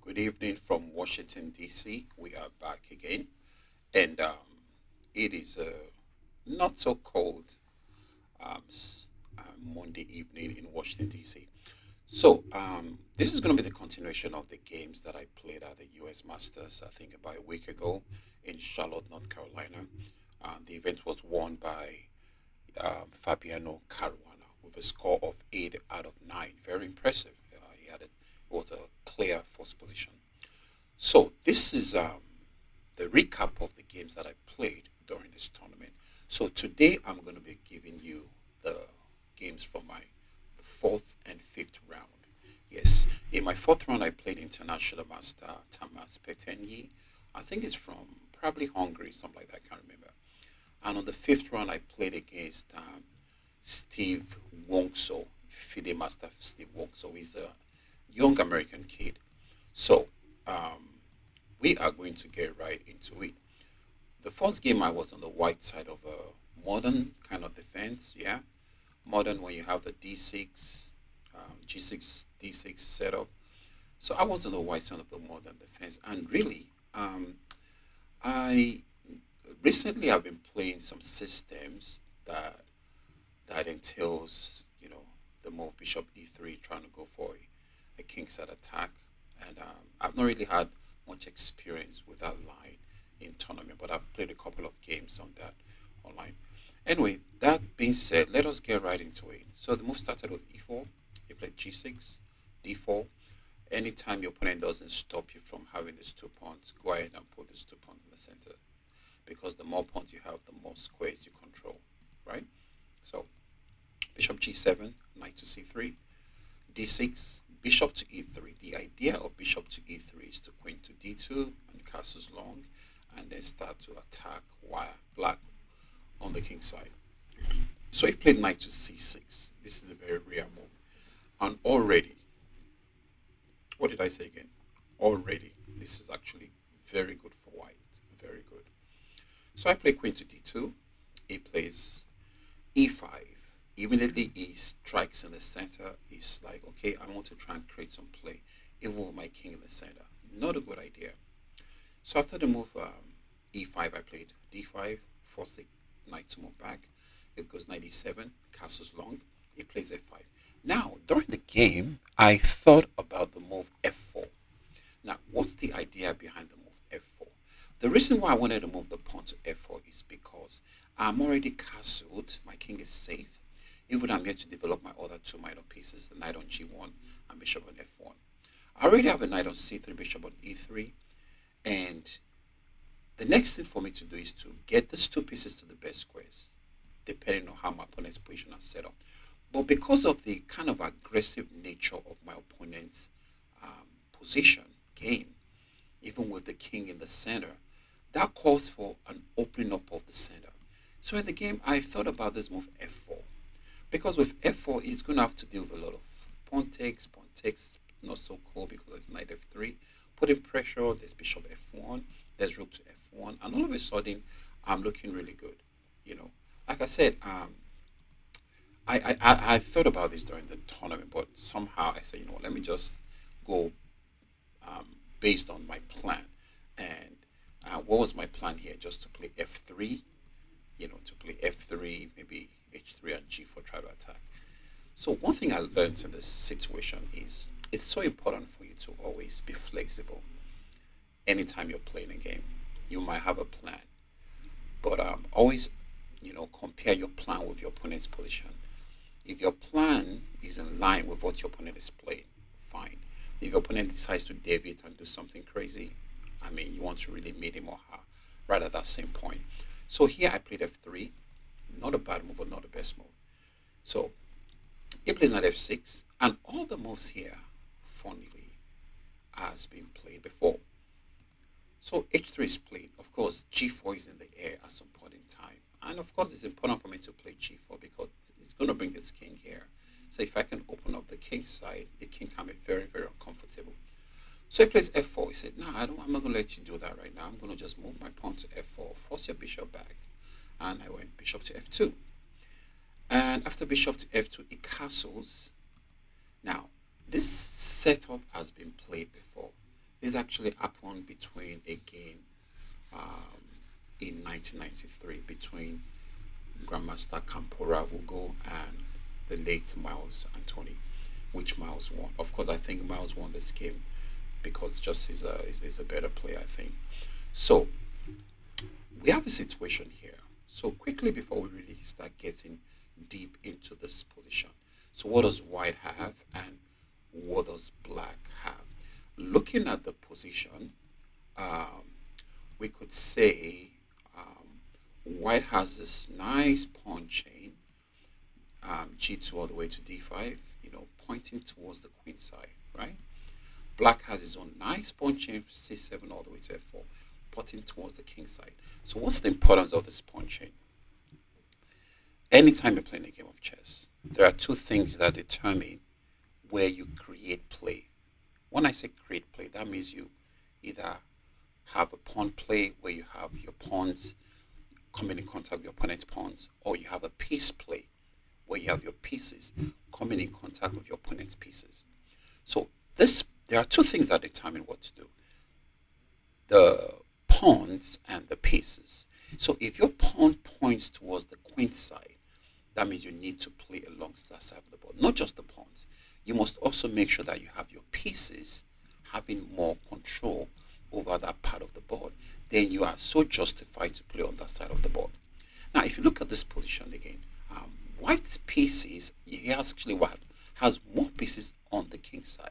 Good evening from Washington, D.C. We are back again, and it is a not so cold Monday evening in Washington, D.C. This is going to be the continuation of the games that I played at the U.S. Masters, I think about a week ago in Charlotte, North Carolina. The event was won by Fabiano Caruana with a score of 8 out of 9. Very impressive. It was a clear first position. So this is the recap of the games that I played during this tournament. So today I'm going to be giving you the games from my fourth and fifth round. Yes, in my fourth round I played International Master Tamas Petenyi. I think it's from probably Hungary, something like that. I can't remember. And on the fifth round I played against Steve Wongso, FIDE Master Steve Wongso. He's a young American kid. So um, we are going to get right into it. The first game I was on the white side of a modern kind of defense, yeah. Modern when you have the D6, G6, D6 setup. So I was on the white side of the modern defense, and really, I recently I've been playing some systems that entails, the move Bishop E3, trying to go for a kingside attack, and I've not really had much experience with that line in tournament, but I've played a couple of games on that online. Anyway, that being said, let us get right into it. So the move started with E4. You played G6, D4. Anytime your opponent doesn't stop you from having these 2 pawns, go ahead and put these 2 pawns in the center, because the more pawns you have, the more squares you control, right? So Bishop G7, Knight to C3, D6, Bishop to E3. The idea of Bishop to E3 is to Queen to D2 and castles long, and then start to attack while black on the king side. So he played Knight to C6. This is a very rare move. And already, what did I say again? Already, this is actually very good for white. Very good. So I play Queen to D2. He plays E5. Immediately he strikes in the center. He's like, okay, I want to try and create some play, even with my king in the center. Not a good idea. So after the move E5, I played D5, force the knight to move back. It goes knight E7, castles long. He plays F5. Now, during the game, I thought about the move F4. Now, what's the idea behind the move F4? The reason why I wanted to move the pawn to F4 is because I'm already castled. My king is safe. Even I'm yet to develop my other two minor pieces, the knight on G1 and bishop on F1. I already have a knight on C3, bishop on E3, and the next thing for me to do is to get these two pieces to the best squares, depending on how my opponent's position is set up. But because of the kind of aggressive nature of my opponent's position, game, even with the king in the center, that calls for an opening up of the center. So in the game, I thought about this move F4. Because with F4, it's going to have to deal with a lot of pawn takes, not so cool because it's knight F3, putting pressure, there's bishop F1, there's rook to F1, and all of a sudden, I'm looking really good. You know, like I said, I thought about this during the tournament, but somehow I said, let me just go based on my plan. And what was my plan here? Just to play F3, to play F3, maybe H3 and G4, try to attack. So one thing I learned in this situation is it's so important for you to always be flexible anytime you're playing a game. You might have a plan, but always, compare your plan with your opponent's position. If your plan is in line with what your opponent is playing, fine. If your opponent decides to deviate and do something crazy, I mean, you want to really meet him or her right at that same point. So here I played F3, not a bad move or not the best move. So he plays knight F6, and all the moves here, funnily, has been played before. So H3 is played. Of course, G4 is in the air at some point in time. And of course, it's important for me to play G4 because it's going to bring this king here. So if I can open up the king side, the king can be very, very uncomfortable. So he plays F4. He said, no, I'm not going to let you do that right now. I'm going to just move my pawn to F4, force your bishop back. And I went bishop to F2. And after bishop to F2, it castles. Now, this setup has been played before. This actually happened between a game um, in 1993 between Grandmaster Campora Ugo and the late Miles Anthony, which Miles won. Of course, I think Miles won this game because just is a better player, I think. So we have a situation here. So quickly before we really start getting deep into this position. So what does white have and what does black have? Looking at the position, um, we could say white has this nice pawn chain, G2 all the way to D5, pointing towards the queen side, right? Black has his own nice pawn chain, C7 all the way to F4, pointing towards the king side. So what's the importance of this pawn chain? Anytime you're playing a game of chess, there are two things that determine where you create play. When I say create play, that means you either have a pawn play where you have your pawns coming in contact with your opponent's pawns, or you have a piece play where you have your pieces coming in contact with your opponent's pieces. So this there are two things that determine what to do: the pawns and the pieces. So if your pawn points towards the queen side, that means you need to play along that side of the board, not just the pawns. You must also make sure that you have your pieces having more control over that part of the board. Then you are so justified to play on that side of the board. Now, if you look at this position again, white's pieces, he has actually what has more pieces on the king side.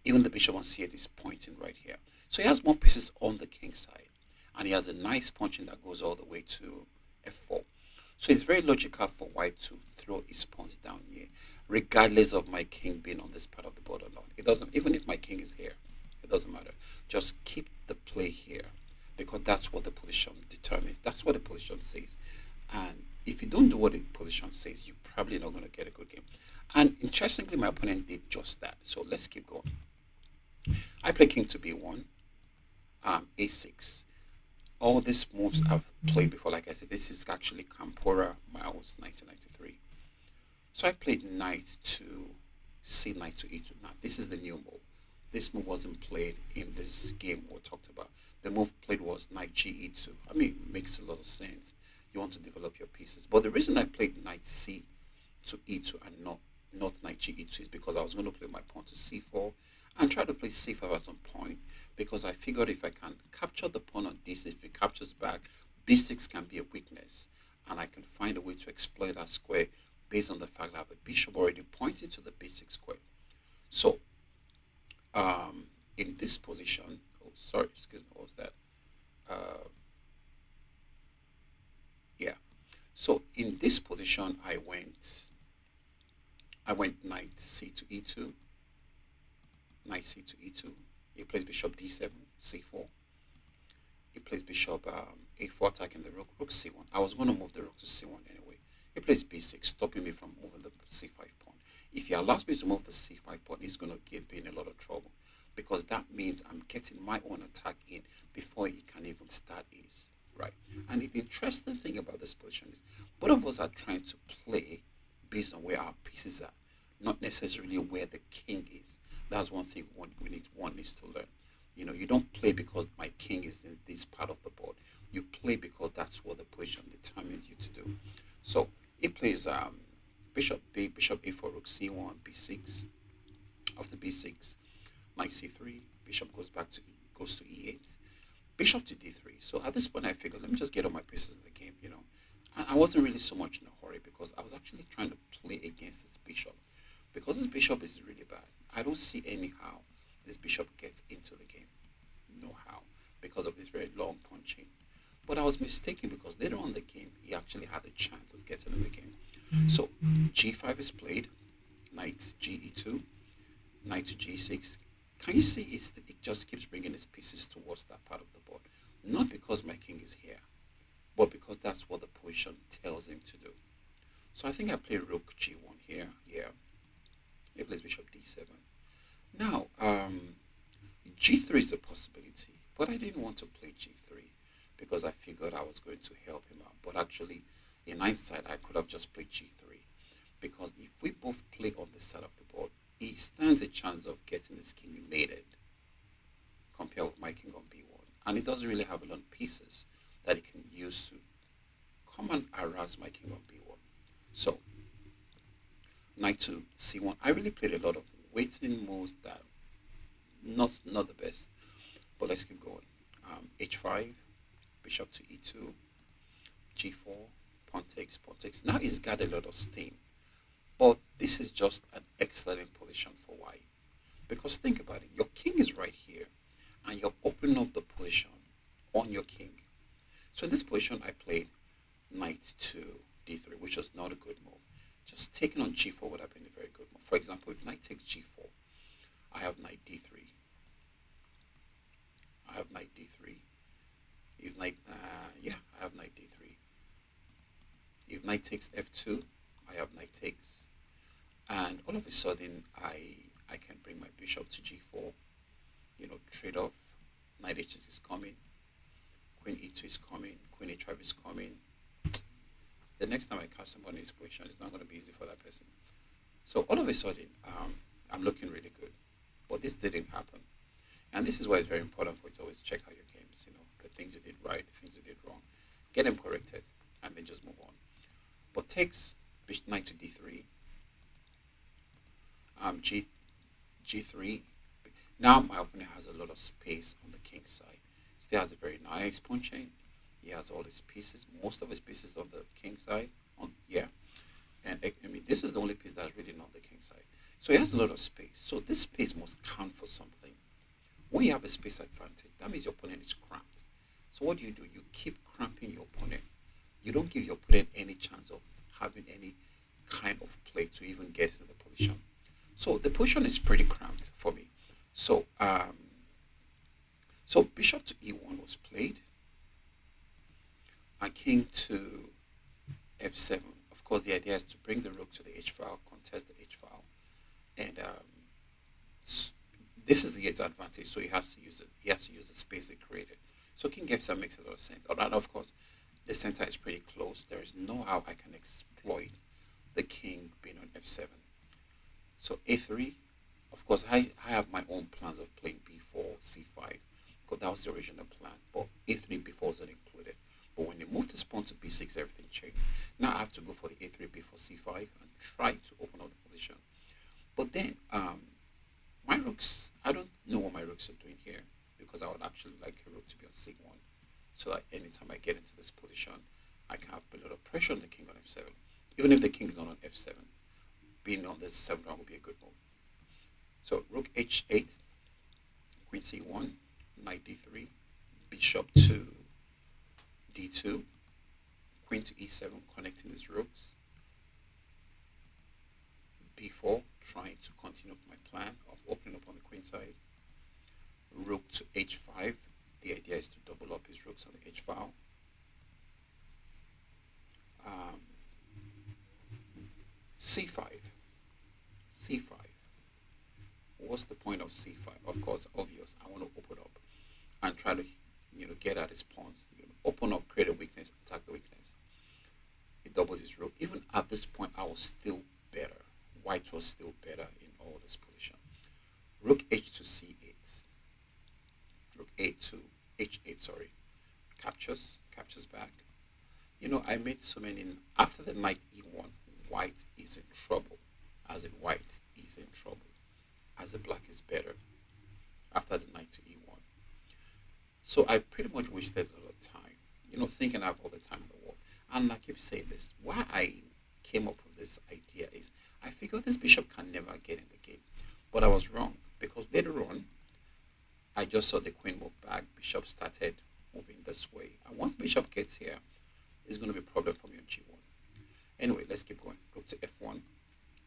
Even the bishop on c8 is pointing right here. So he has more pieces on the king side. And he has a nice punching that goes all the way to f4. So it's very logical for white to throw his pawns down here, regardless of my king being on this part of the board or not. It doesn't, even if my king is here, it doesn't matter. Just keep the play here because that's what the position determines. That's what the position says. And if you don't do what the position says, you're probably not going to get a good game. And interestingly, my opponent did just that. So let's keep going. I play king to b1, a6. All these moves I've played before. Like I said, this is actually Campora Miles 1993. So I played knight to c, knight to e2. Now, this is the new move. This move wasn't played in this game we talked about. The move played was knight ge2. I mean, it makes a lot of sense. You want to develop your pieces. But the reason I played knight c to e2 and not knight ge2 is because I was going to play my pawn to c4 and try to play c5 at some point because I figured if I can capture the pawn on d6, if it captures back, b6 can be a weakness and I can find a way to exploit that square based on the fact that I have a bishop already pointing to the b6 square. So in this position, oh sorry, excuse me, what was that? Uh, yeah. So in this position, I went knight c to e2, knight c to e2. He plays bishop d7, c4. He plays bishop a4 attacking the rook, rook c1. I was going to move the rook to c1 anyway. He plays b6, stopping me from moving the c5 pawn. If he allows me to move the c5 pawn, he's going to get me in a lot of trouble because that means I'm getting my own attack in before he can even start his. Right. And the interesting thing about this position is both of us are trying to play based on where our pieces are, not necessarily where the king is. That's one thing one needs to learn. You don't play because my king is in this part of the board. You play because that's what the position determines you to do. So he plays bishop a4, rook c1, b6. After b6, knight c3, bishop goes to e8, bishop to d3. So at this point, I figured, let me just get all my pieces in the game. And I wasn't really so much in a hurry because I was actually trying to play against this bishop because this bishop is really bad. I don't see anyhow this bishop gets into the game. No how, because of this very long pawn chain. But I was mistaken because later on in the game, he actually had a chance of getting in the game. So g5 is played, knight ge2, knight to g6. Can you see it just keeps bringing its pieces towards that part of the board? Not because my king is here, but because that's what the position tells him to do. So I think I play rook g1 here. Yeah. He plays bishop d7. Now, g3 is a possibility, but I didn't want to play g3 because I figured I was going to help him out. But actually, in hindsight, I could have just played g3 because if we both play on this side of the board, he stands a chance of getting his king mated. and it doesn't really have a lot of pieces that it can use to come and harass my king on b1. So knight to c1. I really played a lot of waiting moves that not the best. But let's keep going. H5, bishop to e2, g4, pawn takes. Now he's got a lot of steam. But this is just an excellent position for white. Because think about it, your king is right here, and you're opening up the position on your king. So in this position, I played knight to d3, which was not a good move. Just taking on g4 would have been a very good move. For example, if knight takes g4, I have knight d3. I have knight d3. If knight, I have knight d3. If knight takes f2, I have knight takes. And all of a sudden, I can bring my bishop to g4. Trade off. Knight h6 is coming. Queen e2 is coming. Queen h5 is coming. The next time I catch someone in this position, it's not going to be easy for that person. So all of a sudden, I'm looking really good. But this didn't happen. And this is why it's very important for you to always check out your games, the things you did right, the things you did wrong. Get them corrected, and then just move on. But takes knight to d3, g3. Now my opponent has a lot of space on the king side. Still has a very nice pawn chain. He has all his pieces, most of his pieces on the king side. And I mean, this is the only piece that's really not the king side. So he has a lot of space. So this space must count for something. When you have a space advantage, that means your opponent is cramped. So what do? You keep cramping your opponent. You don't give your opponent any chance of having any kind of play to even get in the position. So the position is pretty cramped for me. So so bishop to e1 was played, and king to f7. Of course, the idea is to bring the rook to the h file, contest the h file, and this is his advantage. So he has to use it. He has to use the space he created. So king f7 makes a lot of sense. And of course, the center is pretty close. There is no how I can exploit the king being on f7. So a3. Of course, I have my own plans of playing b4, c5, because that was the original plan. But a3, b4 wasn't included. But when they moved this pawn to b6, everything changed. Now I have to go for the a3, b4, c5 and try to open up the position. But then my rooks, I don't know what my rooks are doing here, because I would actually like a rook to be on c1. So that anytime I get into this position, I can have a lot of pressure on the king on f7. Even if the king is not on f7, being on this 7th rank would be a good move. So rook h8, queen c1, knight d3, bishop to d2, queen to e7, connecting these rooks, b4, trying to continue with my plan of opening up on the queen side, rook to h5. The idea is to double up his rooks on the h file. c5. c5. What's the point of c5? Of course, obvious. I want to open up and try to, get at his pawns. Open up, create a weakness, attack the weakness. It doubles his rook. Even at this point, I was still better. White was still better in all this position. Rook h to c8. Rook a2, h8, sorry. Captures back. I made so many. After the knight e1, white is in trouble. As in, white is in trouble. As the black is better. After the knight to e1. So I pretty much wasted a lot of time, thinking I have all the time in the world. And I keep saying this. Why I came up with this idea is I figured this bishop can never get in the game. But I was wrong, because later on, I just saw the queen move back. Bishop started moving this way. And once bishop gets here, it's going to be a problem for me on g1. Anyway, let's keep going. Rook to f1,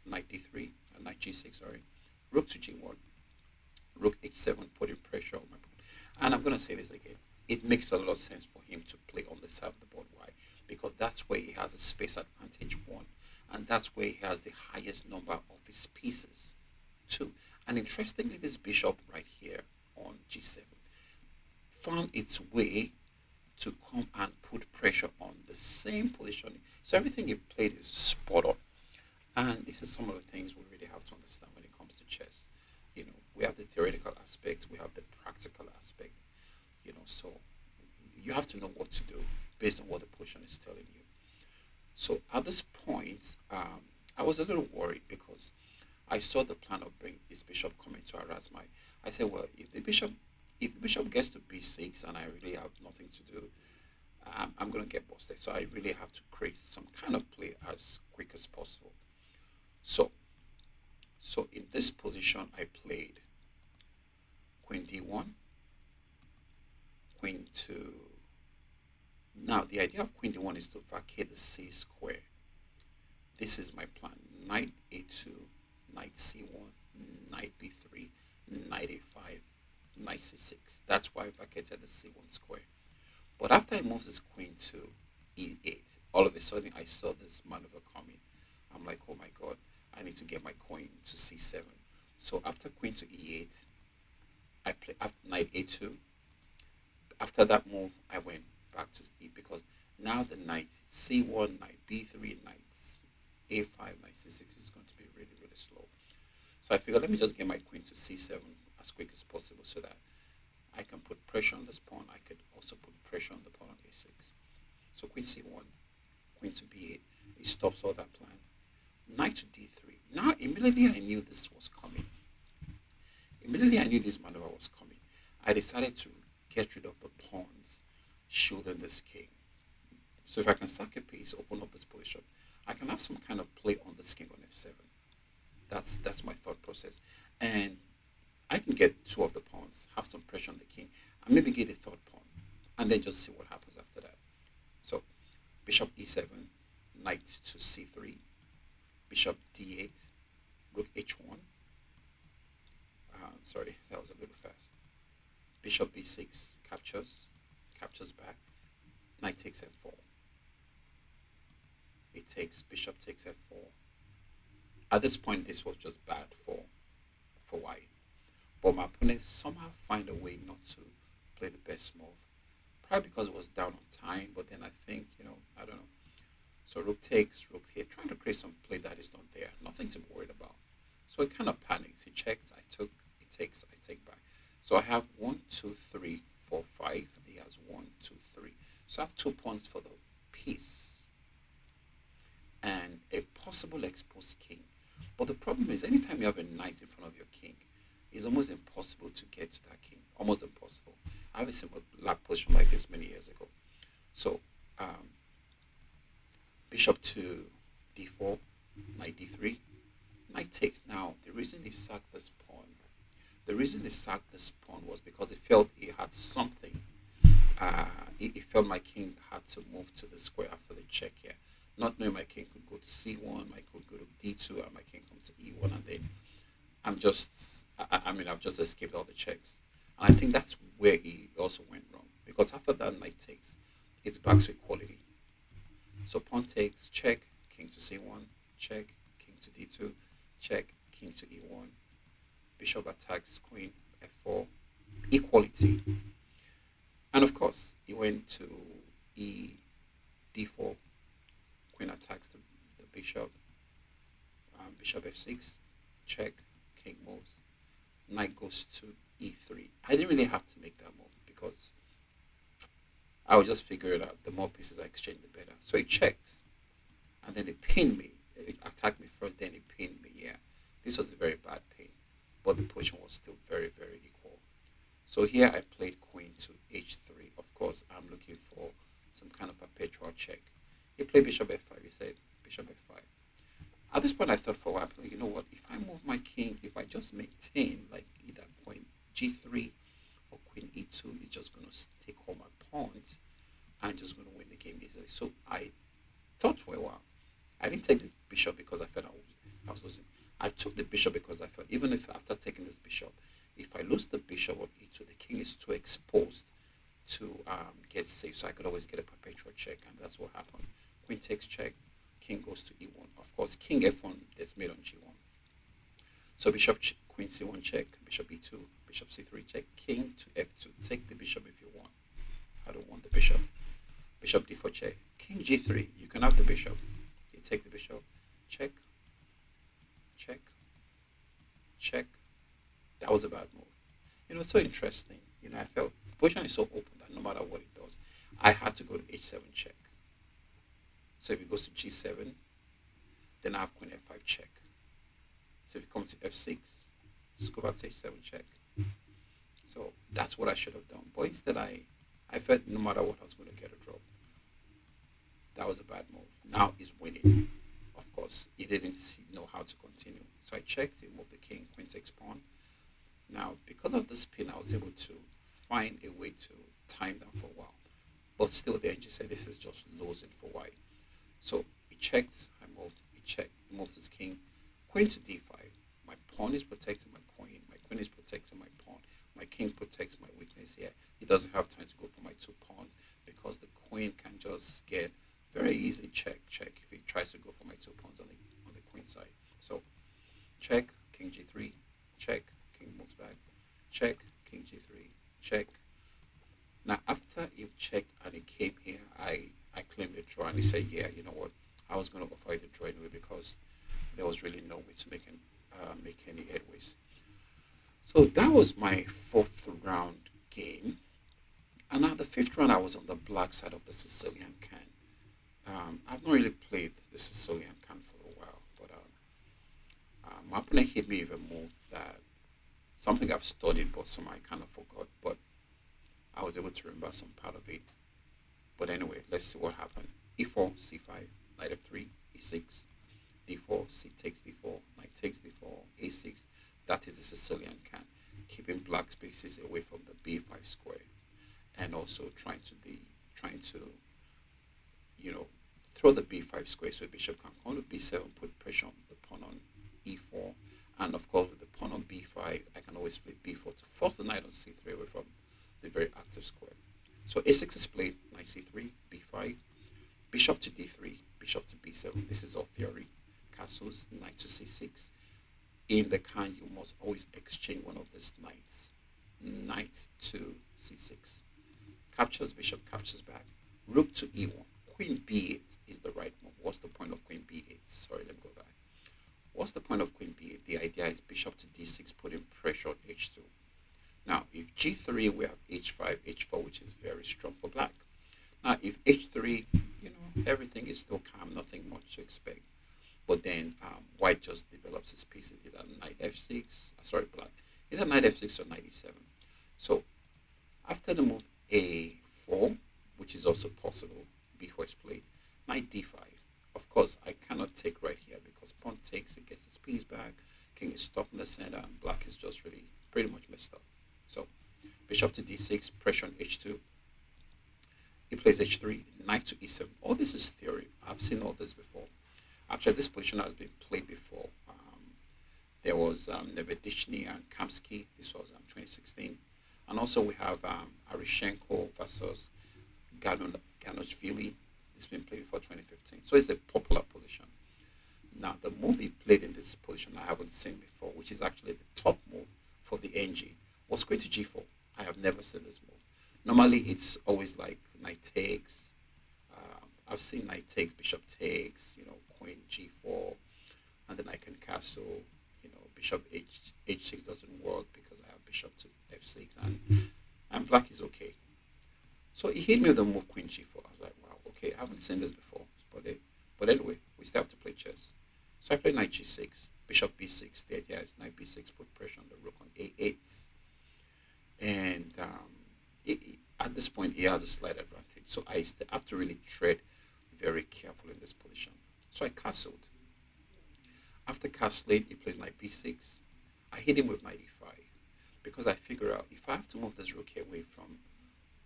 knight d3, and knight g6, sorry. Rook to g1, rook h7, putting pressure on my pawn. And I'm going to say this again. It makes a lot of sense for him to play on the side of the board. Why? Because that's where he has a space advantage, 1. And that's where he has the highest number of his pieces, 2. And interestingly, this bishop right here on g7 found its way to come and put pressure on the same position. So everything he played is spot on. And this is some of the things we really have to understand when it comes to chess. We have the theoretical aspect, we have the practical aspect. So you have to know what to do based on what the position is telling you. So at this point, I was a little worried because I saw the plan of bring his bishop coming to harass my. I said, well, if the bishop gets to b6 and I really have nothing to do, I'm going to get busted. So I really have to create some kind of play as quick as possible. So, so in this position, I played queen d1, queen 2. Now, the idea of queen d1 is to vacate the c square. This is my plan. Knight a2, knight c1, knight b3, knight a5, knight c6. That's why I vacated the c1 square. But after I moved this queen to e8, all of a sudden I saw this maneuver coming. I'm like, oh my god, I need to get my queen to c7. So after queen to e8, I play after knight a2. After that move, I went back to e because now the knight c1, knight b3, knight a5, knight c6 is going to be really, really slow. So I figured let me just get my queen to c7 as quick as possible so that I can put pressure on this pawn. I could also put pressure on the pawn on a6. So queen c1, queen to b8. It stops all that plan. Knight to d3. Now immediately I knew this was coming. Immediately I knew this maneuver was coming. I decided to get rid of the pawns shielding this king. So if I can sack a piece, open up this position, I can have some kind of play on this king on f7. That's my thought process. And I can get two of the pawns, have some pressure on the king, and maybe get a third pawn, and then just see what happens after that. So bishop e7, knight to c3, bishop d8, rook h1. Sorry, that was a little fast. Bishop b6 captures back. Knight takes f4. It takes bishop takes f4. At this point, this was just bad for white. But my opponent somehow find a way not to play the best move. Probably because it was down on time, but then I think, I don't know. So rook takes, rook here, trying to create some play that is not there. Nothing to be worried about. So it kind of panics. He checked, I took, it takes, I take back. So I have 1, 2, 3, 4, 5. He has 1, 2, 3. So I have 2 pawns for the piece. And a possible exposed king. But the problem is anytime you have a knight in front of your king, it's almost impossible to get to that king. Almost impossible. I have a similar position like this many years ago. So bishop to d4, knight d3, knight takes. Now the reason he sacked this pawn, was because he felt he had something. He felt my king had to move to the square after the check here. Not knowing my king could go to c1, my king could go to d2, and my king come to e1, and then I've just escaped all the checks. And I think that's where he also went wrong. Because after that knight takes, it's back to equality. So pawn takes, check, king to c1, check, king to d2, check, king to e1, bishop attacks, queen, f4, equality. And of course, he went to d4, queen attacks the bishop, bishop f6, check, king moves, knight goes to e3. I didn't really have to make that move because I would just figure it out. The more pieces I exchange, the better. So he checked, and then he pinned me. It attacked me first, then he pinned me. Yeah, this was a very bad pin, but the position was still very, very equal. So here I played queen to h3. Of course, I'm looking for some kind of a perpetual check. He played bishop f5. He said bishop f5. At this point, I thought for a while, you know what? If I move my king, if I just maintain like either queen g3 or queen e2, it's just going to take all my pawns and just going to win the game easily. So I thought for a while. I didn't take this bishop because I felt I was losing. I took the bishop because I felt even if after taking this bishop, if I lose the bishop on e2, the king is too exposed to get safe. So I could always get a perpetual check, and that's what happened. Queen takes check, king goes to e1. Of course, king f1 is made on g1. So bishop queen c1 check, bishop e2, bishop c3 check, king to f2. Take the bishop if you want. I don't want the bishop. Bishop d4 check, king g3. You can have the bishop. You take the bishop, check, check, check. That was a bad move. So interesting. I felt The position is so open that no matter what it does, I had to go to h7 check. So if it goes to g7, then I have queen f5 check. So if it comes to f6, just go back to h7 check. So that's what I should have done. But instead, I felt no matter what, I was going to get a draw. That was a bad move. Now he's winning. Of course, he didn't know how to continue. So I checked, he moved the king, queen takes pawn. Now, because of the spin, I was able to find a way to time down for a while. But still, the engine said this is just losing for white. So he checked, I moved, he checked, he moved his king, queen to d5. My pawn is protecting my queen is protecting my pawn, my king protects my weakness here. He doesn't have time to go for my two pawns because the queen can just get very easy check, check if he tries to go for my two pawns on the queen side. So check, king g3, check, king moves back, check, king g3, check. Now after he checked and he came here, I claimed the draw and he said, yeah, you know what, I was going to offer the draw anyway because there was really no way to make any headways. So that was my fourth round game. And now the fifth round, I was on the black side of the Sicilian Kan. I've not really played the Sicilian Kan for a while, but my opponent hit me with a move that something I've studied, but some I kind of forgot. But I was able to remember some part of it. But anyway, let's see what happened. E4, c5, knight f3, e6, d4, c takes d4, knight takes d4, a6. That is the Sicilian Kan, keeping black spaces away from the b5 square, and also trying to throw the b5 square so bishop can come to b7, put pressure on the pawn on e4, and of course with the pawn on b5, I can always play b4 to force the knight on c3 away from the very active square. So a6 is played, knight c3, b5, bishop to d3, bishop to b7. This is all theory. Castles, knight to c6. In the Kan, you must always exchange one of these knights. Knight to c6. Captures, bishop captures back. Rook to e1. Queen b8 is the right move. What's the point of queen b8? Sorry, let me go back. What's the point of queen b8? The idea is bishop to d6, putting pressure on h2. Now, if g3, we have h5, h4, which is very strong for black. Now, if h3, everything is still calm, nothing much to expect. But then white just develops his pieces, either knight f6, sorry, black, either knight f6 or knight e7. So after the move a4, which is also possible, b4 is played, knight d5. Of course, I cannot take right here because pawn takes, it gets its piece back, king is stuck in the center, and black is just really pretty much messed up. So bishop to d6, pressure on h2. He plays h3, knight to e7. All this is theory. I've seen all this before. Actually, this position has been played before. There was Nevedishny and Kamsky. This was 2016. And also we have Arishenko versus Ganoshvili. This has been played before 2015. So it's a popular position. Now, the move he played in this position I haven't seen before, which is actually the top move for the NG, was queen to g4. I have never seen this move. Normally, it's always like knight takes. I've seen knight takes, bishop takes, queen g4, and then I can castle. Bishop h6 doesn't work because I have bishop to f6, and black is okay. So he hit me with the move queen g4. I was like, wow, okay, I haven't seen this before. But anyway, we still have to play chess. So I played knight g6, bishop b6. The idea is knight b6, put pressure on the rook on a8. And at this point, he has a slight advantage. So I have to really tread very careful in this position. So I castled. After castling, he plays knight b6. I hit him with knight e5 because I figure out if I have to move this rook away from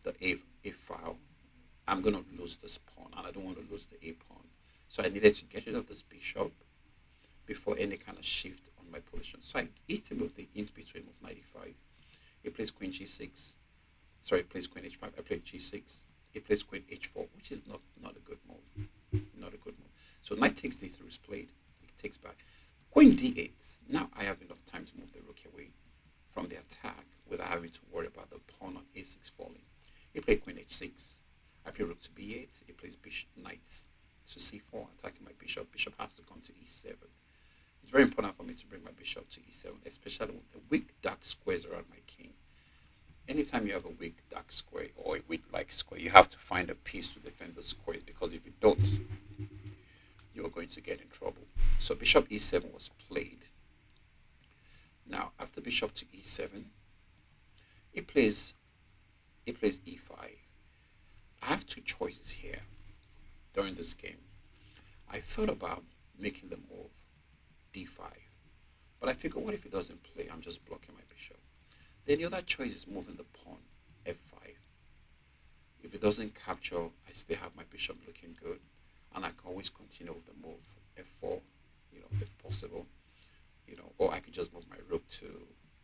the a file, I'm going to lose this pawn, and I don't want to lose the a pawn. So I needed to get rid of this bishop before any kind of shift on my position. So I hit him with the in-between of knight e5. He plays queen g6. Sorry, he plays queen h5. I played g6. He plays queen h4, which is not a good move. Not a good move. So knight takes d3 is played. He takes back. Queen d8. Now I have enough time to move the rook away from the attack without having to worry about the pawn on a6 falling. He played queen h6. I play rook to b8. He plays knight to c4, attacking my bishop. Bishop has to come to e7. It's very important for me to bring my bishop to e7, especially with the weak dark squares around my king. anytime you have a weak dark square or a weak light square, you have to find a piece to defend the square, because if you don't, you're going to get in trouble. So bishop e7 was played. Now, after bishop to e7, it plays e5. I have two choices here during this game. I thought about making the move d5, but I figured, what if it doesn't play? I'm just blocking my bishop. Then the other choice is moving the pawn f5. If it doesn't capture, I still have my bishop looking good, and I can always continue with the move f4, if possible, or I could just move my rook to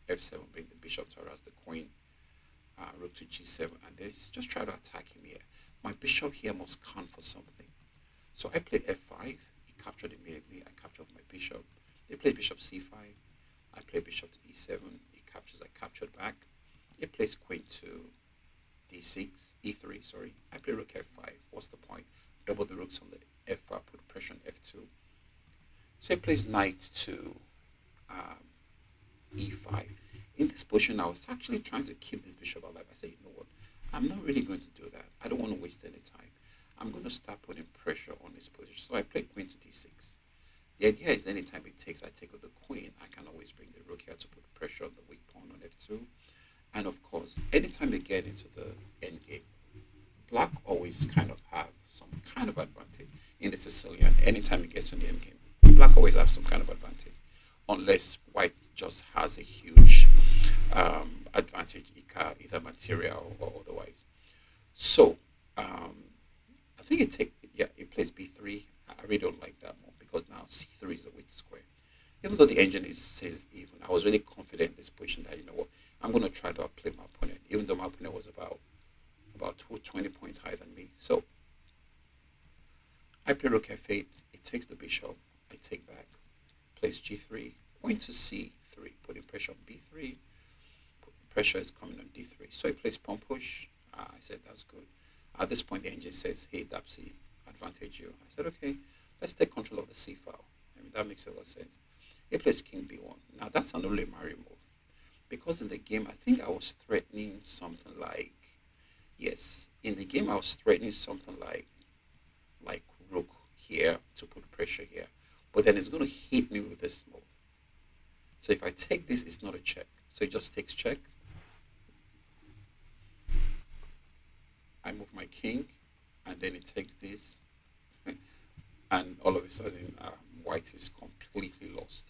f7, bring the bishop to harass the queen, rook to g7, and then just try to attack him here. My bishop here must count for something. So I played f5, he captured immediately, I captured my bishop. They played bishop c5, I played bishop to e7, he captures, I captured back. He plays queen to d6, e3, sorry. I play rook f5, what's the point? Double the rooks on the f5, put pressure on f2. So he plays knight to e5. In this position, I was actually trying to keep this bishop alive. I said, you know what? I'm not really going to do that. I don't want to waste any time. I'm going to start putting pressure on this position. So I played queen to d6. The idea is anytime it takes, I take with the queen, I can always bring the rook here to put pressure on the weak pawn on f2. And of course, anytime you get into the endgame, black always kind of have some kind of advantage in the Sicilian. Anytime it gets to the endgame, black always have some kind of advantage, unless white just has a huge advantage, either material or otherwise. So I think it plays b3. I really don't like that move, because now c3 is a weak square. Even though the engine says even, I was really confident in this position that, you know what, I'm going to try to outplay my opponent, even though my opponent was about 20 points higher than me. So I play rook f8, it takes the bishop, I take back, plays g3, queen to c3, putting pressure on b3, pressure is coming on d3. So he plays pawn push, I said that's good. At this point the engine says, hey Dapsy, advantage you. I said, okay, let's take control of the c file. I mean, that makes a lot of sense. He plays king b1. Now that's an Ole Mari move, because in the game I think I was threatening something like, yes, in the game I was threatening something like rook here to put pressure here, but then it's going to hit me with this move. So if I take this, it's not a check, so it just takes check. I move my king, and then it takes this, and all of a sudden white is completely lost.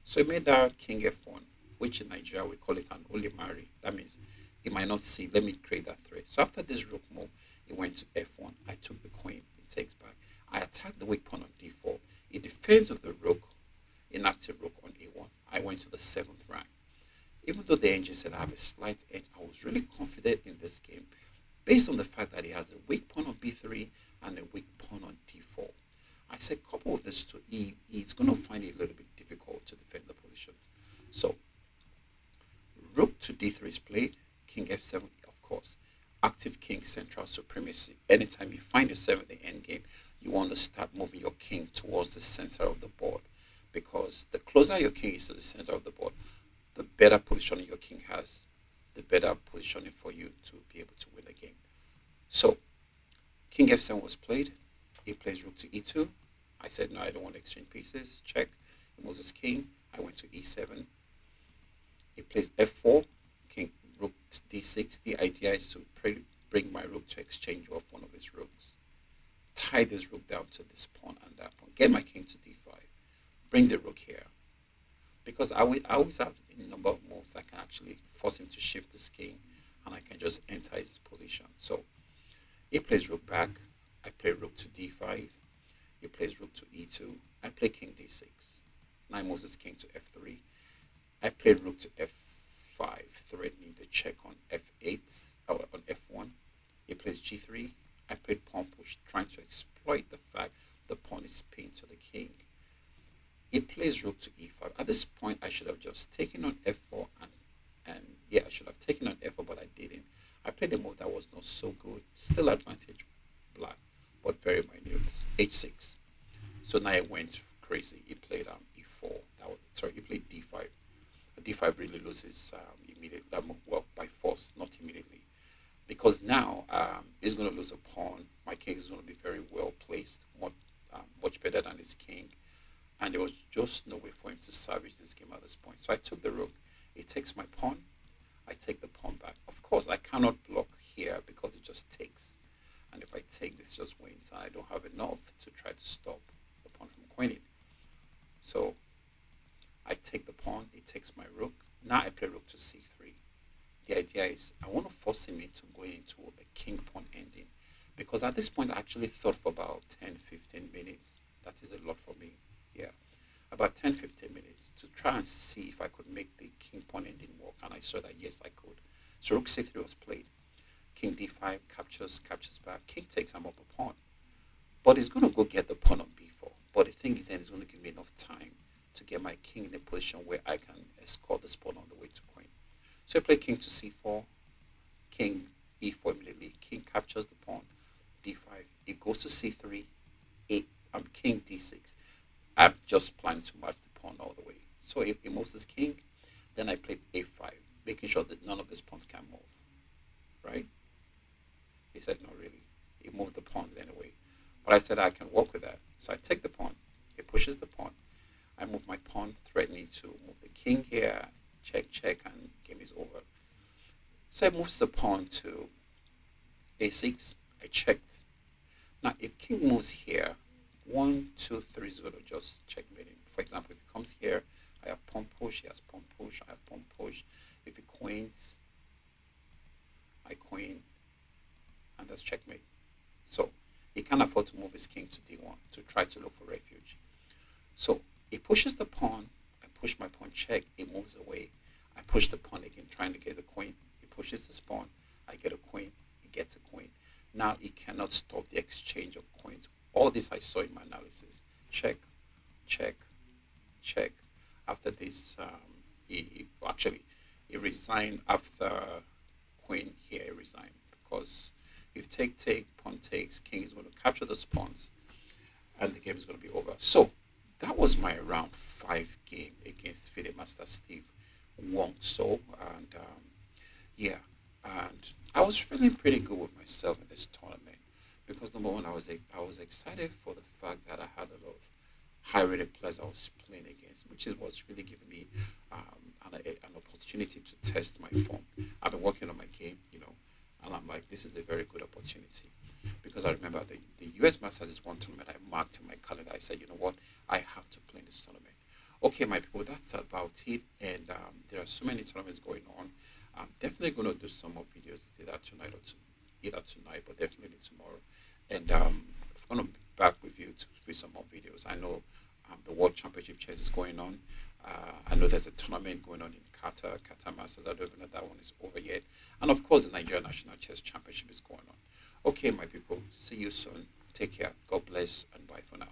So it made that king f1, which in Nigeria we call it an Ole Mari. That means it might not see. Let me create that threat. So after this rook move, it went to f1. I took the queen. It takes back. I attacked the weak pawn on d4. It defends with the rook, inactive rook on a1. I went to the 7th rank. Even though the engine said I have a slight edge, I was really confident in this game, based on the fact that he has a weak pawn on b3 and a weak pawn on d4. I said, couple of this to he's going to find it a little bit difficult to defend the position. So rook to d3 is played, king f7, of course. Active king, central supremacy. Anytime you find yourself in the end game, you want to start moving your king towards the center of the board, because the closer your king is to the center of the board, the better positioning your king has, the better positioning for you to be able to win the game. So king f7 was played. He plays rook to e2. I said, no, I don't want to exchange pieces. Check. He moves his king. I went to e7. He plays f4, king, rook to d6. The idea is to bring my rook to exchange off one of his rooks. Tie this rook down to this pawn and that pawn. Get my king to d5. Bring the rook here. Because I always have a number of moves that can actually force him to shift his king, and I can just enter his position. So he plays rook back. I play rook to d5. He plays rook to e2. I play king d6. Now he moves his king to f3. I played rook to f5, threatening the check on f8 or on f1. He plays g3. I played pawn push, trying to exploit the fact the pawn is pinned to the king. He plays rook to e5. At this point, I should have just taken on f4 I should have taken on f4, but I didn't. I played a move that was not so good. Still advantage black, but very minute. h6. So now I went crazy. He played e4. He played d5. D5 really loses immediately. That move, well, by force. because now he's going to lose a pawn. My king is going to be very well placed, much better than his king, and there was just no way for him to salvage this game at this point. So I took the rook. He takes my pawn. I take the pawn back. Of course, I cannot block here because it just takes. And if I take, this just wins. And I don't have enough to try to stop the pawn from queening. So I take the pawn. He takes my rook. Now I play rook to c3. The idea is I want to force him into going into a king pawn ending. Because at this point, I actually thought for about 10, 15 minutes. That is a lot for me. Yeah. About 10, 15 minutes to try and see if I could make the king pawn ending work. And I saw that yes, I could. So rook c3 was played. King d5 captures back. King takes, I'm up a pawn. But he's going to go get the pawn on b4. But the thing is then it's going to give me enough time to get my king in a position where I can escort this pawn on the way to queen. So I play king to c4, king e4 immediately. King captures the pawn, d5. It goes to c3, king d6. I'm just planning to match the pawn all the way. So he moves his king. Then I played a5, making sure that none of his pawns can move. Right? He said, not really. He moved the pawns anyway. But I said, I can work with that. So I take the pawn. He pushes the pawn. I move my pawn, threatening to move the king here. Check, check, and game is over. So I moves the pawn to a6. I checked. Now, if king moves here, 1, 2, 3 is going to just checkmate him. For example, if he comes here, I have pawn push. He has pawn push. I have pawn push. If he queens, I queen, and that's checkmate. So he can't afford to move his king to d1 to try to look for refuge. So he pushes the pawn. I push my pawn, check. He moves away. I push the pawn again, trying to get the queen. He pushes his pawn. I get a queen. He gets a queen. Now he cannot stop the exchange of coins. All this I saw in my analysis. Check, check, check. After this, he resigned after queen here. He resigned because if take, pawn takes, king is going to capture the pawns, and the game is going to be over. So that was my round 5 game against FIDE Master Steve Wongso, and and I was feeling pretty good with myself in this tournament because number one, I was excited for the fact that I had a lot of high-rated players I was playing against, which is what's really giving me an opportunity to test my form. I've been working on my game, and I'm like, this is a very good opportunity because I remember the US Masters is one tournament I marked in my calendar. I said, you know what, I have to play in this tournament. Okay, my people, that's about it. And there are so many tournaments going on. I'm definitely going to do some more videos either tonight, but definitely tomorrow. And I'm going to be back with you with some more videos. I know the World Championship Chess is going on. I know there's a tournament going on in Qatar Masters. I don't even know that one is over yet. And of course, the Nigeria National Chess Championship is going on. Okay, my people, see you soon. Take care. God bless and bye for now.